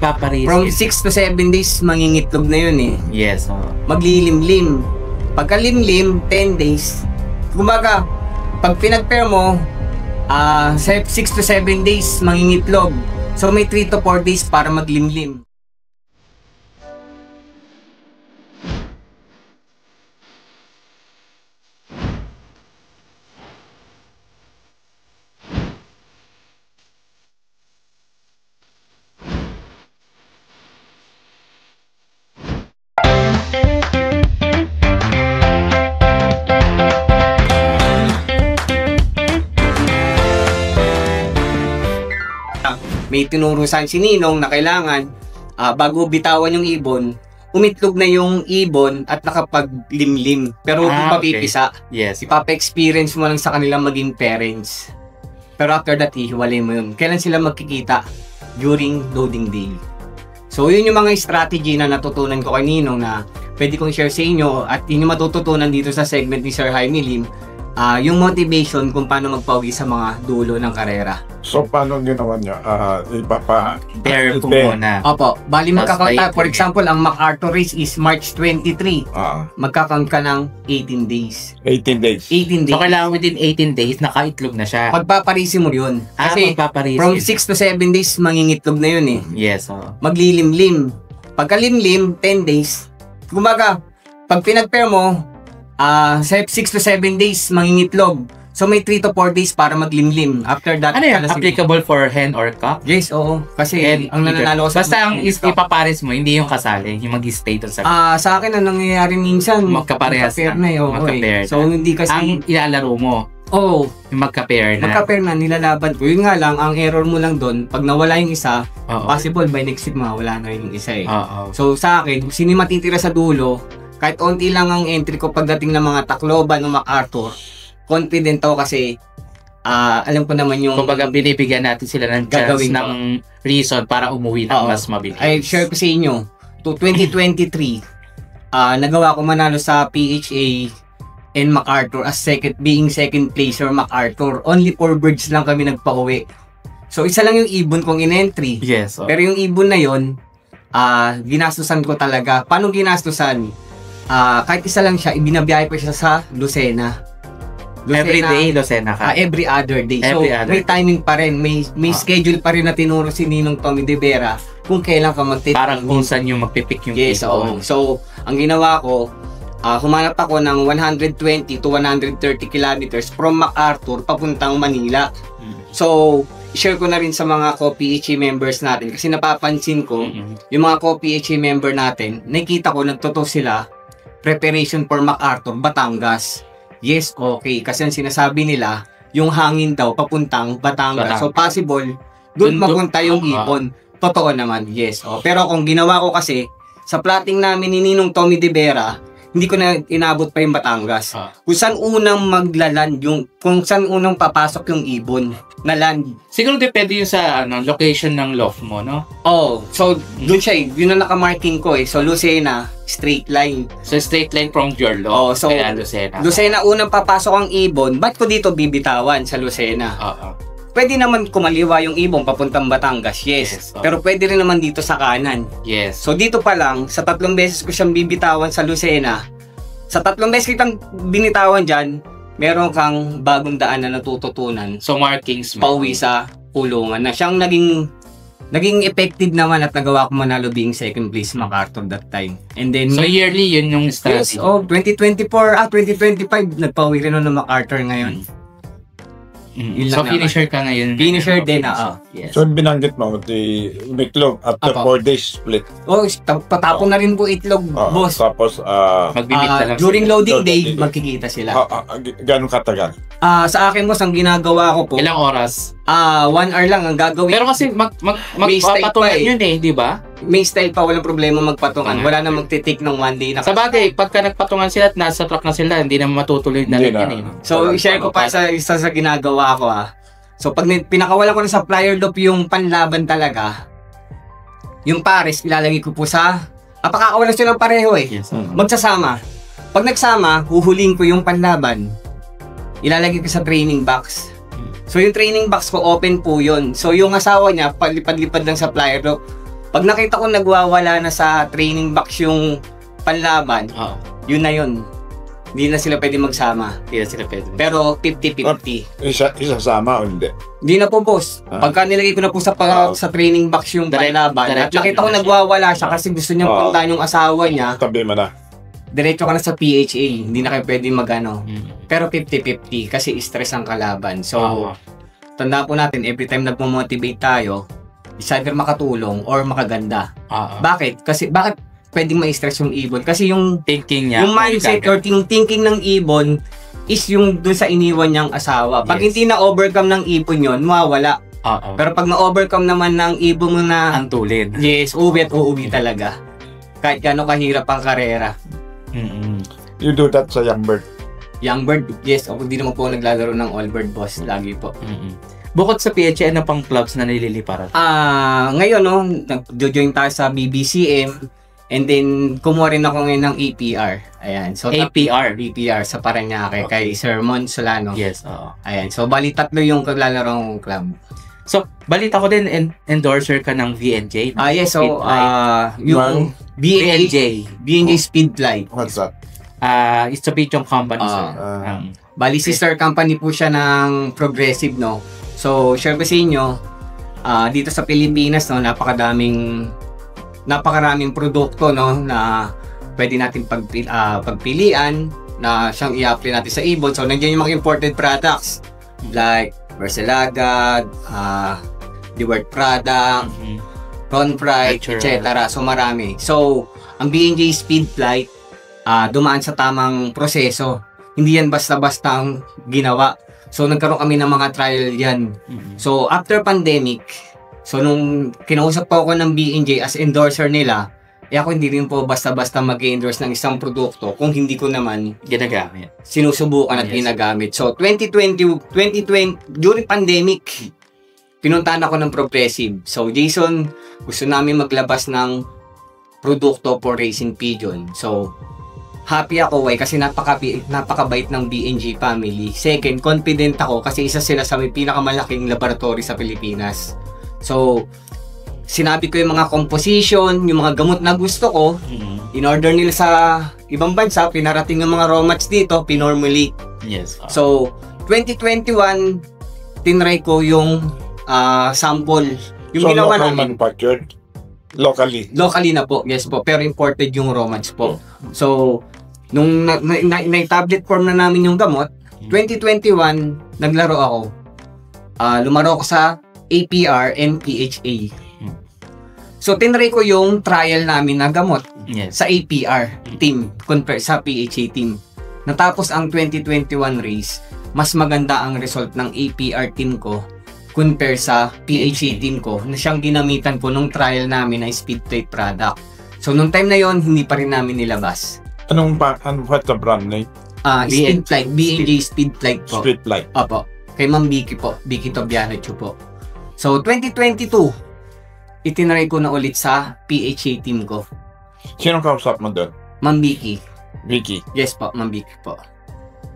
Magpaparisin. From 6 to 7 days, mangingitlog na yun eh. Yes. Maglilimlim. Pagkalimlim, 10 days. Kumbaga, pag pinag-pair mo, 6 to 7 days, mangingitlog. So may 3 to 4 days para maglimlim. May tinuro sa si Ninong na kailangan bago bitawan yung ibon, umitlog na yung ibon at nakapaglimlim. Pero kung papipisa, yes, ipapa-experience mo lang sa kanilang maging parents. Pero after that, hihiwalay mo yun. Kailan sila magkikita? During loading day. So yun yung mga strategy na natutunan ko kay Ninong na pwede kong share sa inyo at yun yung matututunan dito sa segment ni Sir Jaime Lim. Yung motivation kung paano magpauwi sa mga dulo ng karera. So, paano ginawa niya? Pair po muna. Opo, bali magkakount tayo. For example, ang MacArthur race is March 23. Magkakount ka ng 18 days. 18 days. 18 days. So, kailangan within 18 days, nakaitlog na siya. Pagpaparisin mo yun. Kasi from 6 to 7 days, mangingitlog na yun eh. Yes. Maglilimlim. Pagkalimlim, 10 days. Kumbaga, pag pinag-pair mo, 6 to 7 days, mangingitlog. So may 3 to 4 days para maglimlim. After that, ano yan? Applicable for hen or cock? Yes, oo. Kasi ang nananalo ko sa... Basta ang ipapares mo, hindi yung kasali, yung mag-stay doon sa... sa akin, ang nangyayari minsan, magkaparehas magka-pair na yun. Magka-pair. So hindi kasi... Ang ilalaro mo, yung magka-pair na. Magka-pair na, nilalaban ko. Yun nga lang, ang error mo lang doon, pag nawala yung isa, possible by next week mawala na yung isa eh. So sa akin, sino matitira sa dulo, kahit onti lang ang entry ko pagdating ng mga Tacloban o MacArthur, confident ako kasi alam ko naman yung... Kumbaga binibigyan natin sila ng chance ng reason para umuwi ng mas mabilis. Ay, share ko sa inyo, to 2023, nagawa ko manalo sa PHA and MacArthur as being second placer MacArthur. Only 4 birds lang kami nagpa-uwi. So isa lang yung ibon kong in-entry. Yes. Pero yung ibon na yon, ginastusan ko talaga. Paano ginastusan? Kahit isa lang siya, ibinabiyahe ko siya sa Lucena. Every day, Lucena ka? Every other day. So, may timing pa rin. May schedule pa rin na tinuro si Ninong Tommy De Vera kung kailan ka magtitik. Parang kung saan yung magpipick yung ibon. So, ang ginawa ko, humanap ako ng 120 to 130 kilometers from MacArthur papuntang Manila. So, share ko na rin sa mga co-PHA members natin kasi napapansin ko, yung mga co-PHA member natin, nakikita ko nagtotoo sila preparation for MacArthur, Batangas. Yes, okay. Kasi ang sinasabi nila, yung hangin daw papuntang Batangas. So possible, doon mapunta yung ibon. Totoo naman, yes. Pero kung ginawa ko kasi, sa plotting namin ni Ninong Tommy De Vera, hindi ko na inabot pa yung Batangas. Kung saan unang maglaland kung saan unang papasok yung ibon na land. Siguro depende yung sa location ng loft mo, no? So doon siya yun na nakamarking ko eh. So Lucena, straight line. So straight line from your loft, so kaya Lucena. Lucena unang papasok ang ibon, ba't ko dito bibitawan sa Lucena? Pwede naman kumaliwa yung ibon papuntang Batangas, yes. Pero pwede rin naman dito sa kanan. Yes. So dito pa lang, sa 3 beses ko siyang bibitawan sa Lucena, sa 3 beses kitang binitawan dyan, meron kang bagong daan na natututunan. So markings pauwi sa kulungan na siyang naging effective naman at nagawa ko manalo being second place MacArthur that time. And then so yearly yun yung strategy. Yes, 2024 2025 nagpauwi rin ng MacArthur ngayon. So finisher ka ngayon. Finisher din yes. So binanggit mo umitlog after 4 days split. Patapon na rin po itlog, boss. Tapos magbibit na lang during loading day magkikita sila. Gano'ng katagal? Sa akin, boss, ang ginagawa ko po, ilang oras? 1 hour lang ang gagawin. Pero kasi magpapatungan yun di ba? May style pa, walang problema magpatungan. Wala na magtitik ng 1 day na. Sa bagay, pagka nagpatungan sila at nasa truck na sila, hindi na matutuloy na rin yan. So, i-share ko pa sa isa sa ginagawa ko So, pag pinakawalan ko na sa flyer loop yung panlaban talaga, yung pares, ilalagay ko po sa... pakakawalan sila ng pareho eh. Yes, magsasama. Pag nagsama, huhuling ko yung panlaban. Ilalagay ko sa training box. So, yung training box ko, open po yun. So, yung asawa niya, palipad-lipad lang sa flyer loop. Pag nakita ko nagwawala na sa training box yung panlaban, yun na yun. Hindi na sila pwede magsama. Hindi na sila pwede. Pero 50-50. Isasama o hindi? Hindi na po, boss. Pagka nilagay ko na po sa training box yung panlaban, at nakita ko nagwawala siya kasi gusto niyang puntahan yung asawa niya, tabi mo na. diretso ka na sa PHA. Hindi na kayo pwede magano. Pero 50-50 kasi stress ang kalaban. So, tanda po natin, every time nagmo-motivate tayo, is either makatulong or makaganda. Bakit? Kasi bakit pwedeng ma-stress yung ibon? Kasi yung thinking niya, yung mindset or yung thinking ng ibon is yung dun sa iniwan niyang asawa. Pag hindi na-overcome ng ibon yun, mawawala. Pero pag na-overcome naman ng ibon mo na antulin. Yes, uwi at uuwi talaga. Kahit gano'ng kahirap ang karera. You do that sa young bird? Young bird, yes. Ako di naman po naglalaro ng all bird, boss. Lagi po. Bukod sa PHA, ano pang clubs na nililiparan? Ngayon, no, nag-join tayo sa BBCM. And then, kumuha rin ako ngayon ng APR. Ayan. So, APR sa Parañaque kay Sir Mon Solano. Yes, Ayan. So, bali tatlo yung kaglalaro club. So, balita ko din, endorser ka ng VNJ. Yes. So, yung BNJ Speedfly. What's that? It's a Pichong company, sir. Bali, sister company po siya ng Progressive, no? So, share ko sa inyo, dito sa Pilipinas, no, napakaraming produkto, no, na pwede natin pagpilian na siyang i-apply natin sa ibon. So, nandiyan yung mga imported products like Verselaga, The Word product, Ron Pride, etc. So, marami. So, ang BNJ Speedflight, dumaan sa tamang proseso. Hindi yan basta-basta ang ginawa. So, nagkaroon kami ng mga trial yan. So, after pandemic, so, nung kinausap po ako ng BNJ as endorser nila, ako hindi rin po basta-basta mag-endorse ng isang produkto kung hindi ko naman ginagamit. Sinusubukan at ginagamit. So, 2020, during pandemic, pinuntahan ako ng Progressive. So, Jason, gusto namin maglabas ng produkto for racing pigeon. So, happy ako kasi napakabait ng BNJ family. Second, confident ako kasi isa sila sa may pinakamalaking laboratory sa Pilipinas. So, sinabi ko yung mga composition, yung mga gamot na gusto ko, in-order nila sa ibang bansa, pinarating ng mga raw mats dito, pinormulate. Yes. So, 2021, tinry ko yung sample. Yung ginawa namin. Manufactured? Locally? Locally na po, yes po. Pero imported yung raw mats po. So, nung na-tablet form na namin yung gamot, 2021, naglaro ako. Lumaro ako sa APR and PHA. So, tinry ko yung trial namin na gamot sa APR team compare sa PHA team. Natapos ang 2021 race, mas maganda ang result ng APR team ko compare sa PHA team ko na siyang ginamitan ko nung trial namin na Speedflight product. So, nung time na yon hindi pa rin namin nilabas. What's the brand name? Speedflight, BNJ Speedflight po. Speedflight. Opo. Kay Ma'am Vicky po. Vicky Tobianecho po. So, 2022, itinry ko na ulit sa PHA team ko. Sino kausap mo doon? Ma'am Vicky. Vicky? Yes po, Ma'am Vicky po.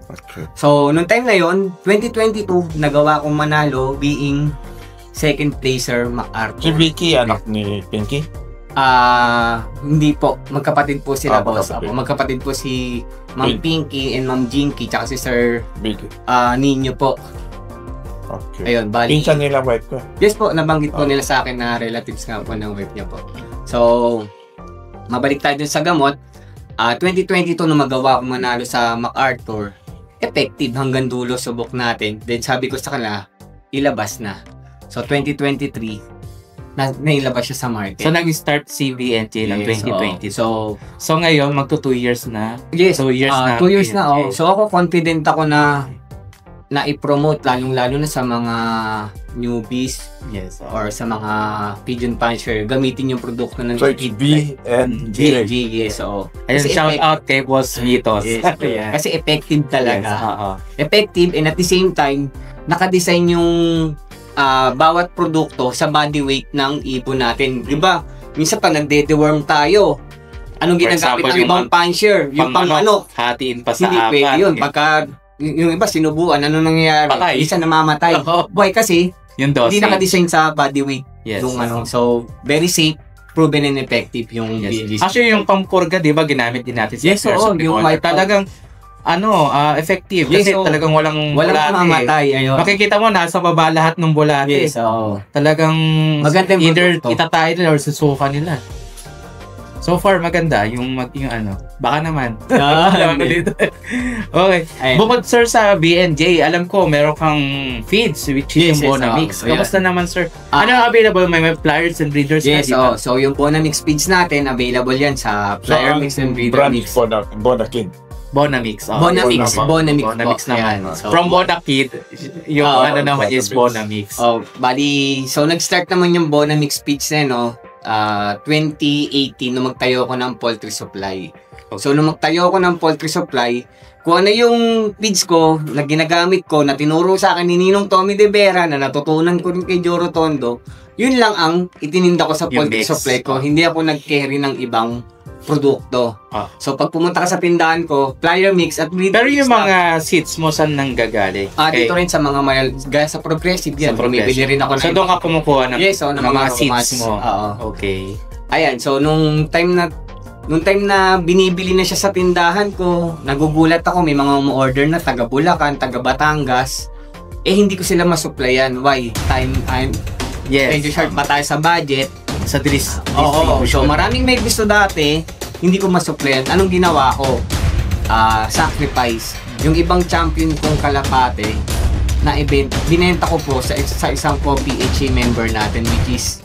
Okay. So, nung time na yon 2022, nagawa kong manalo being second placer MacArthur. Si Vicky, anak ni Pinky? Hindi po. Magkapatid po sila, boss. Magkapatid. Magkapatid po si Ma'am Pinky and Ma'am Jinky, tsaka si Sir Vicky. Nino po. Okay. Ayun, bali. Pinsan nila wife ko. Yes po, nabanggit po nila sa akin na relatives nga po ng wife niya po. So, mabalik tayo dun sa gamot. 2022 nung magawa ko manalo sa MacArthur, effective hanggang dulo subok natin. Then sabi ko sa kanila, ilabas na. So, 2023, nailabas siya sa market. So, nag-start si VNJ ng 2020. So, ngayon, magto 2 years na. Yes, 2 years na. 2 years na. Oh. So, ako confident ako na i-promote lalong-lalo na sa mga newbies or sa mga pigeon puncher gamitin yung produkto ng so it's VNJ. Yes, so ayun, shout out kay Boss Mitos. Yes, kasi effective talaga. Effective and at the same time naka-design yung bawat produkto sa body weight ng ibon natin. Di ba? Minsan pag nagde-deworm tayo, anong ginagamit ng ibang puncher? Yung pang hatiin pa sa hindi apat. Pwede yun. Pagka yung iba sinubuan, ano nangyayari? Patay. Isa namamatay. Why? Kasi yung dosage. hindi naka-design sa body weight. Yes. So, very safe. proven and effective yung Yes. BNG. Actually, yung pampurga, di ba, ginamit din natin sa Yes, oo, yung water. white Talagang, effective. Yes, Kasi oo. talagang walang mamatay. Ayun. Makikita mo, nasa baba lahat ng bulate. Yes, oo. Talagang Maganda yung either produkto. itatay nila or susuka nila. So far, maganda yung baka naman. Alam ko dito. Okay. Ayun. Bukod sir sa BNJ, alam ko meron kang feeds which is Yes, yung yes, Bonamix. yeah. Kamusta naman sir? Ano ang available? May pliers and breeders Yes, na, di ba? so yung Bonamix feeds natin, available yan sa Flyer Mix and Breeder brand Mix. for the Bonakid. Bonamix. Oh. Bonamix, Bonamix. Bonamix po. naman. Ayan. So, From Bonakid, yung Oh, naman is Bonamix. Bonamix. so nag-start naman yung Bonamix feeds na, no? 2018 nung magtayo ako ng poultry supply. So nung magtayo ako ng poultry supply, kung ano yung feeds ko na ginagamit ko, na tinuro sa akin ni Ninong Tommy De Vera, na natutunan ko rin kay Joro Tondo, yun lang ang itininda ko sa Yung poultry mix. supply ko. Hindi ako nag-carry ng ibang produkto. Ah. So pag pumunta ka sa tindahan ko, Flyer Mix at Breeder Pero yung Mix na- mga seeds mo, saan nang gagaling? dito rin sa mga gaya sa Progressive yan. Sa Progressive. Bumibili rin ako So ng doon ka kumukuha ng, Yes, ng ng mga seeds aromas. mo. Oo. Okay. Ayan, so nung time na binibili na siya sa tindahan ko, nagugulat ako, may mga umu-order na taga Bulacan, taga Batangas. Hindi ko sila masupplyan. Why? Yes. Medyo short pa tayo sa budget. Sa Oo, so maraming may gusto dati, hindi ko masupplyan. Anong ginawa ko? Sacrifice. Yung ibang champion kong kalapate na event, binenta ko po sa isang co-PHA member natin, which is